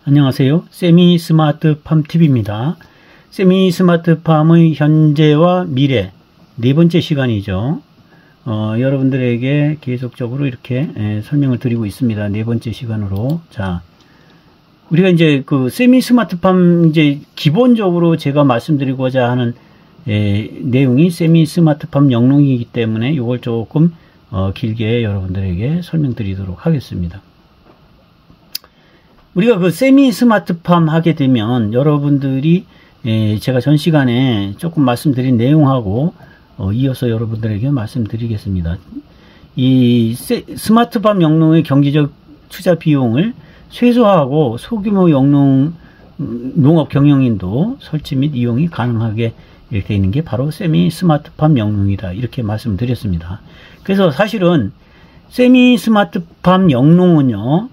안녕하세요. 세미 스마트팜 TV입니다. 세미 스마트팜의 현재와 미래 네 번째 시간이죠. 여러분들에게 계속적으로 이렇게 설명을 드리고 있습니다. 네 번째 시간으로. 자, 우리가 이제 그 세미 스마트팜 이제 기본적으로 제가 말씀드리고자 하는 내용이 세미 스마트팜 영롱이기 때문에 이걸 조금 길게 여러분들에게 설명드리도록 하겠습니다. 우리가 그 세미 스마트팜 하게 되면 여러분들이 제가 전 시간에 조금 말씀드린 내용하고 이어서 여러분들에게 말씀드리겠습니다. 이 스마트팜 영농의 경제적 투자 비용을 최소화하고 소규모 영농 농업 경영인도 설치 및 이용이 가능하게 이렇게 있는 게 바로 세미 스마트팜 영농이다. 이렇게 말씀드렸습니다. 그래서 사실은 세미 스마트팜 영농은요,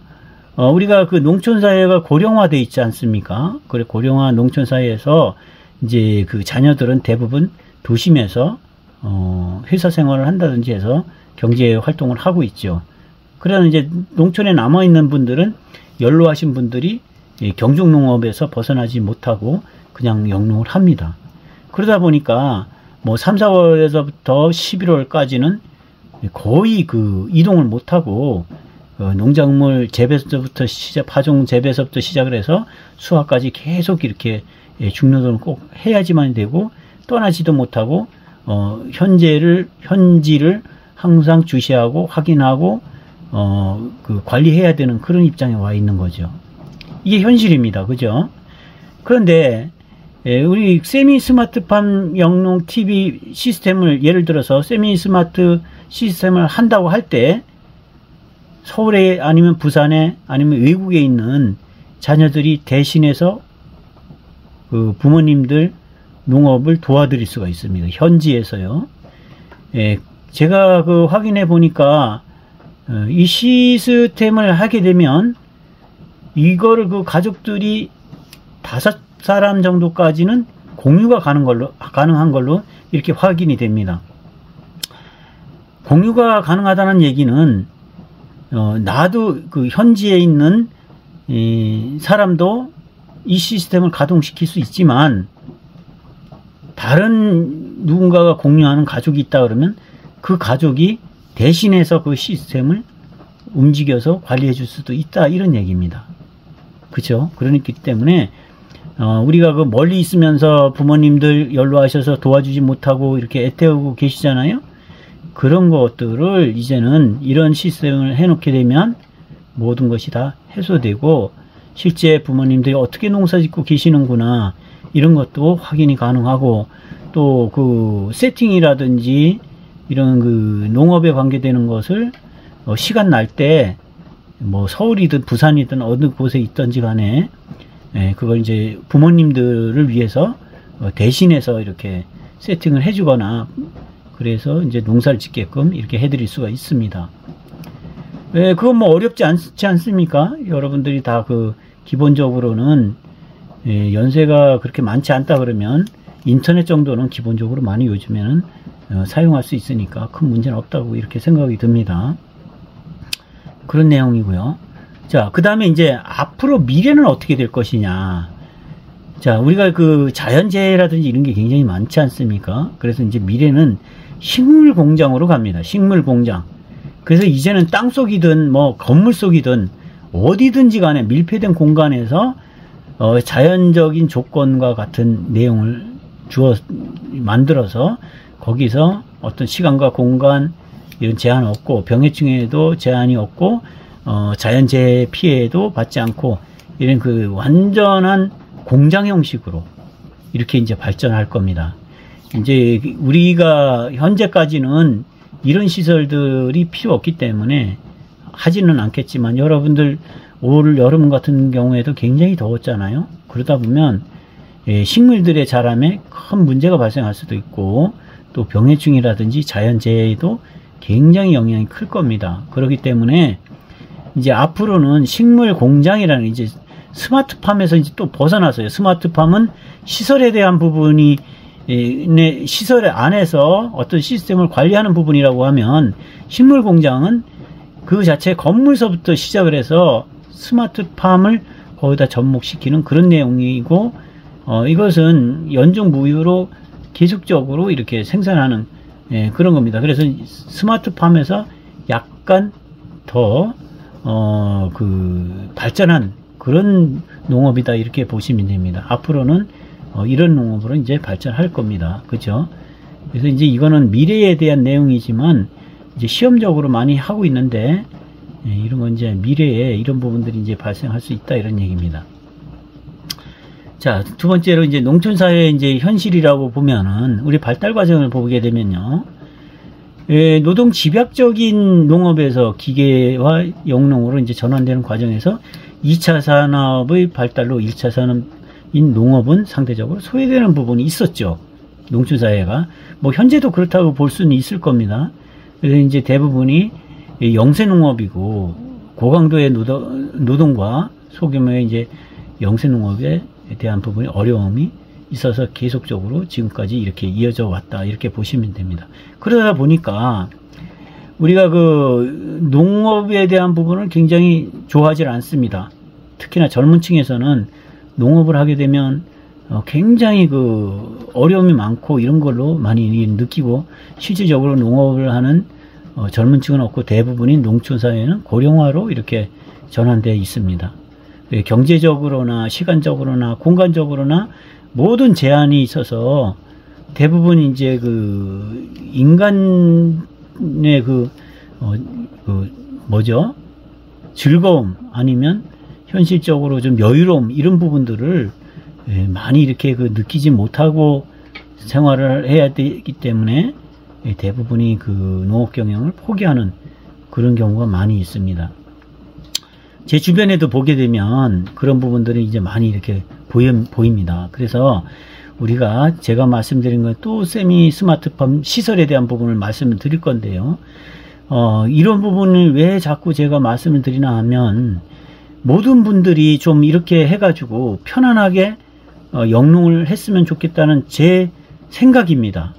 우리가 그 농촌사회가 고령화되어 있지 않습니까? 그래, 고령화 농촌사회에서 이제 그 자녀들은 대부분 도심에서, 회사 생활을 한다든지 해서 경제 활동을 하고 있죠. 그러나 이제 농촌에 남아있는 분들은 연로하신 분들이 경중농업에서 벗어나지 못하고 그냥 영농을 합니다. 그러다 보니까 뭐 3, 4월에서부터 11월까지는 거의 그 이동을 못하고 농작물 재배서부터 파종 재배서부터 시작을 해서 수확까지 계속 이렇게 중노동을 꼭 해야지만 되고 떠나지도 못하고 현지를 항상 주시하고 확인하고 그 관리해야 되는 그런 입장에 와 있는 거죠. 이게 현실입니다. 그죠? 그런데 우리 세미 스마트팜 영농 TV 시스템을 예를 들어서 세미 스마트 시스템을 한다고 할 때 서울에 아니면 부산에 아니면 외국에 있는 자녀들이 대신해서 그 부모님들 농업을 도와드릴 수가 있습니다. 현지에서요. 제가 그 확인해 보니까 이 시스템을 하게 되면 이거를 그 가족들이 5사람 정도까지는 공유가 가능한 걸로 이렇게 확인이 됩니다. 공유가 가능하다는 얘기는 나도 그 현지에 있는 사람도 이 시스템을 가동시킬 수 있지만 다른 누군가가 공유하는 가족이 있다 그러면 그 가족이 대신해서 그 시스템을 움직여서 관리해 줄 수도 있다, 이런 얘기입니다. 그렇죠? 그렇기 때문에 우리가 그 멀리 있으면서 부모님들 연로하셔서 도와주지 못하고 이렇게 애태우고 계시잖아요. 그런 것들을 이제는 이런 시스템을 해놓게 되면 모든 것이 다 해소되고 실제 부모님들이 어떻게 농사 짓고 계시는구나, 이런 것도 확인이 가능하고, 또 그 세팅이라든지 이런 그 농업에 관계되는 것을 시간 날 때 뭐 서울이든 부산이든 어느 곳에 있든지 간에 그걸 이제 부모님들을 위해서 대신해서 이렇게 세팅을 해주거나 그래서 이제 농사를 짓게끔 이렇게 해드릴 수가 있습니다. 그건 뭐 어렵지 않지 않습니까? 여러분들이 다 그 기본적으로는 연세가 그렇게 많지 않다 그러면 인터넷 정도는 기본적으로 많이 요즘에는 사용할 수 있으니까 큰 문제는 없다고 이렇게 생각이 듭니다. 그런 내용이고요. 자, 그 다음에 이제 앞으로 미래는 어떻게 될 것이냐. 자, 우리가 그 자연재해라든지 이런 게 굉장히 많지 않습니까? 그래서 이제 미래는 식물 공장으로 갑니다. 식물 공장. 그래서 이제는 땅 속이든 뭐 건물 속이든 어디든지 간에 밀폐된 공간에서 자연적인 조건과 같은 내용을 만들어서 거기서 어떤 시간과 공간 이런 제한 없고 병해충에도 제한이 없고 자연재해 피해도 받지 않고 이런 그 완전한 공장 형식으로 이렇게 이제 발전할 겁니다. 이제 우리가 현재까지는 이런 시설들이 필요 없기 때문에 하지는 않겠지만 여러분들 올 여름 같은 경우에도 굉장히 더웠잖아요. 그러다 보면 식물들의 자람에 큰 문제가 발생할 수도 있고 또 병해충이라든지 자연재해에도 굉장히 영향이 클 겁니다. 그렇기 때문에 이제 앞으로는 식물 공장이라는 이제 스마트팜에서 이제 또 벗어나서요. 스마트팜은 시설에 대한 부분이 시설 안에서 어떤 시스템을 관리하는 부분이라고 하면 식물 공장은 그 자체 건물서부터 시작을 해서 스마트팜을 거기다 접목시키는 그런 내용이고, 이것은 연중무휴로 계속적으로 이렇게 생산하는 그런 겁니다. 그래서 스마트팜에서 약간 더 발전한 그런 농업이다, 이렇게 보시면 됩니다. 앞으로는 이런 농업으로 이제 발전할 겁니다. 그죠? 그래서 이제 이거는 미래에 대한 내용이지만 이제 시험적으로 많이 하고 있는데, 이런 건 이제 미래에 이런 부분들이 이제 발생할 수 있다, 이런 얘기입니다. 자, 두 번째로 이제 농촌사회의 이제 현실이라고 보면은, 우리 발달 과정을 보게 되면요, 노동 집약적인 농업에서 기계와 영농으로 이제 전환되는 과정에서 2차 산업의 발달로 1차 산업인 농업은 상대적으로 소외되는 부분이 있었죠. 농촌사회가. 뭐, 현재도 그렇다고 볼 수는 있을 겁니다. 그래서 이제 대부분이 영세농업이고, 고강도의 노동과 소규모의 이제 영세농업에 대한 부분이 어려움이 있어서 계속적으로 지금까지 이렇게 이어져 왔다, 이렇게 보시면 됩니다. 그러다 보니까 우리가 그 농업에 대한 부분을 굉장히 좋아하지 않습니다. 특히나 젊은 층에서는 농업을 하게 되면 굉장히 그 어려움이 많고 이런 걸로 많이 느끼고, 실질적으로 농업을 하는 젊은 층은 없고 대부분인 농촌 사회는 고령화로 이렇게 전환되어 있습니다. 경제적으로나 시간적으로나 공간적으로나 모든 제한이 있어서 대부분 이제 그 인간의 즐거움 아니면 현실적으로 좀 여유로움, 이런 부분들을 많이 이렇게 느끼지 못하고 생활을 해야 되기 때문에 대부분이 그 농업 경영을 포기하는 그런 경우가 많이 있습니다. 제 주변에도 보게 되면 그런 부분들이 이제 많이 이렇게 보입니다. 그래서 우리가 제가 말씀드린 건 또 세미 스마트팜 시설에 대한 부분을 말씀을 드릴 건데요. 이런 부분을 왜 자꾸 제가 말씀을 드리나 하면, 모든 분들이 좀 이렇게 해가지고 편안하게 영농을 했으면 좋겠다는 제 생각입니다.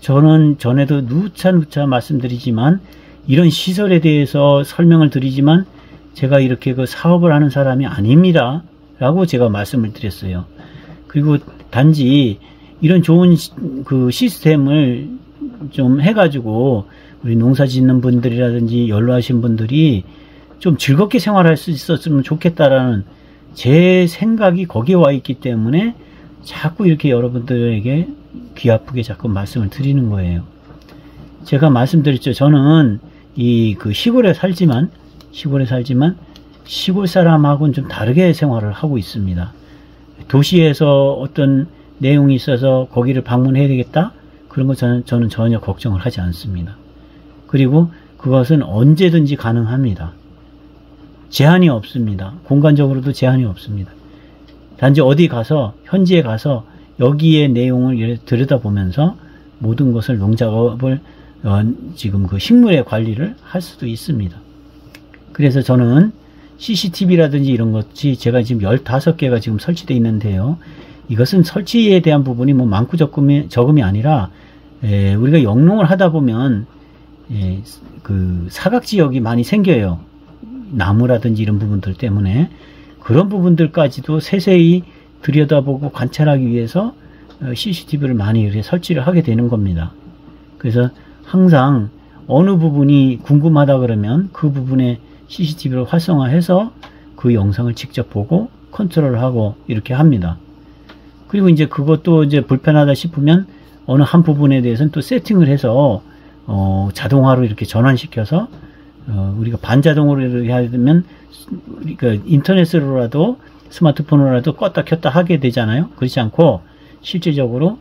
저는 전에도 누차 말씀드리지만, 이런 시설에 대해서 설명을 드리지만 제가 이렇게 그 사업을 하는 사람이 아닙니다 라고 제가 말씀을 드렸어요. 그리고 단지 이런 좋은 그 시스템을 좀 해가지고 우리 농사 짓는 분들이라든지 연로하신 분들이 좀 즐겁게 생활할 수 있었으면 좋겠다라는 제 생각이 거기에 와 있기 때문에 자꾸 이렇게 여러분들에게 귀 아프게 자꾸 말씀을 드리는 거예요. 제가 말씀드렸죠. 저는 그 시골에 살지만 시골 사람하고는 좀 다르게 생활을 하고 있습니다. 도시에서 어떤 내용이 있어서 거기를 방문해야 되겠다? 그런 거 저는 전혀 걱정을 하지 않습니다. 그리고 그것은 언제든지 가능합니다. 제한이 없습니다. 공간적으로도 제한이 없습니다. 단지 어디 가서, 현지에 가서 여기에 내용을 들여다보면서 모든 것을 농작업을 지금 그 식물의 관리를 할 수도 있습니다. 그래서 저는 CCTV라든지 이런 것이 제가 지금 15개가 지금 설치되어 있는데요. 이것은 설치에 대한 부분이 뭐 많고 적음이 아니라, 우리가 영농을 하다 보면, 그 사각지역이 많이 생겨요. 나무라든지 이런 부분들 때문에. 그런 부분들까지도 세세히 들여다보고 관찰하기 위해서 CCTV를 많이 이렇게 설치를 하게 되는 겁니다. 그래서 항상 어느 부분이 궁금하다 그러면 그 부분에 CCTV를 활성화해서 그 영상을 직접 보고 컨트롤하고 이렇게 합니다. 그리고 이제 그것도 이제 불편하다 싶으면 어느 한 부분에 대해서는 또 세팅을 해서 자동화로 이렇게 전환시켜서 우리가 반자동으로 해야 되면 그러니까 인터넷으로라도 스마트폰으로라도 껐다 켰다 하게 되잖아요. 그렇지 않고 실질적으로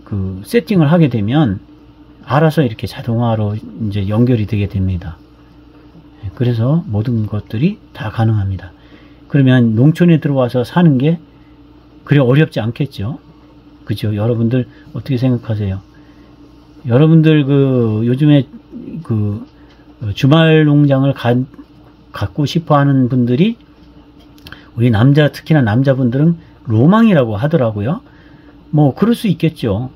그 세팅을 하게 되면 알아서 이렇게 자동화로 이제 연결이 되게 됩니다. 그래서 모든 것들이 다 가능합니다. 그러면 농촌에 들어와서 사는 게 그리 어렵지 않겠죠? 그죠? 여러분들 어떻게 생각하세요? 여러분들 요즘에 주말 농장을 갖고 싶어 하는 분들이 우리 특히나 남자분들은 로망이라고 하더라고요. 뭐 그럴 수 있겠죠.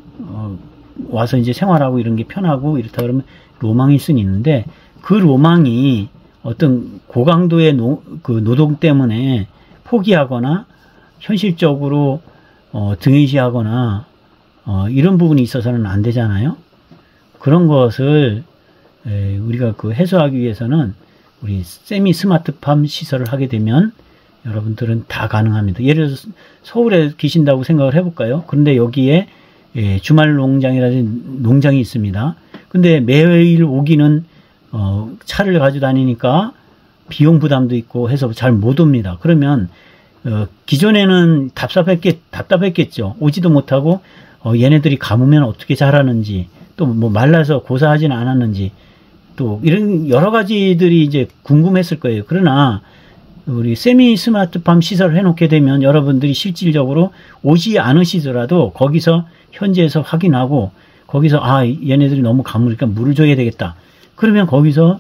와서 이제 생활하고 이런 게 편하고 이렇다 그러면 로망일 수는 있는데, 그 로망이 어떤 고강도의 노동 때문에 포기하거나 현실적으로 등의시하거나 이런 부분이 있어서는 안 되잖아요. 그런 것을 우리가 해소하기 위해서는 우리 세미 스마트팜 시설을 하게 되면 여러분들은 다 가능합니다. 예를 들어서 서울에 계신다고 생각을 해볼까요? 그런데 여기에 주말 농장이라든지 농장이 있습니다. 근데 매일 오기는 차를 가지고 다니니까 비용 부담도 있고 해서 잘 못 옵니다. 그러면 기존에는 답답했겠죠. 오지도 못하고 얘네들이 감으면 어떻게 자라는지, 또 뭐 말라서 고사하지는 않았는지, 또 이런 여러 가지들이 이제 궁금했을 거예요. 그러나 우리 세미 스마트팜 시설을 해놓게 되면 여러분들이 실질적으로 오지 않으시더라도 거기서 현지에서 확인하고, 거기서 얘네들이 너무 가물으니까 물을 줘야 되겠다. 그러면 거기서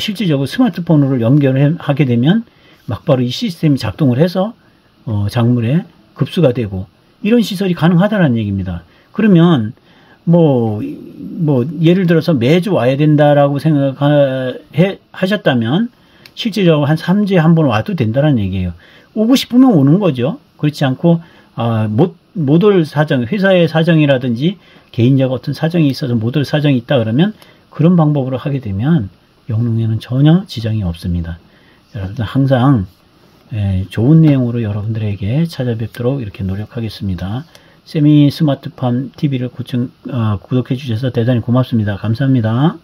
실질적으로 스마트폰으로 연결을 하게 되면 막바로 이 시스템이 작동을 해서 작물에 급수가 되고, 이런 시설이 가능하다는 얘기입니다. 그러면 예를 들어서 매주 와야 된다라고 하셨다면 실질적으로 한 3주에 한 번 와도 된다는 얘기예요. 오고 싶으면 오는 거죠. 그렇지 않고 못 올 사정, 회사의 사정이라든지 개인적 어떤 사정이 있어서 못 올 사정이 있다 그러면 그런 방법으로 하게 되면 영농에는 전혀 지장이 없습니다. 여러분들 항상 좋은 내용으로 여러분들에게 찾아뵙도록 이렇게 노력하겠습니다. 세미 스마트팜 TV를 구독해 주셔서 대단히 고맙습니다. 감사합니다.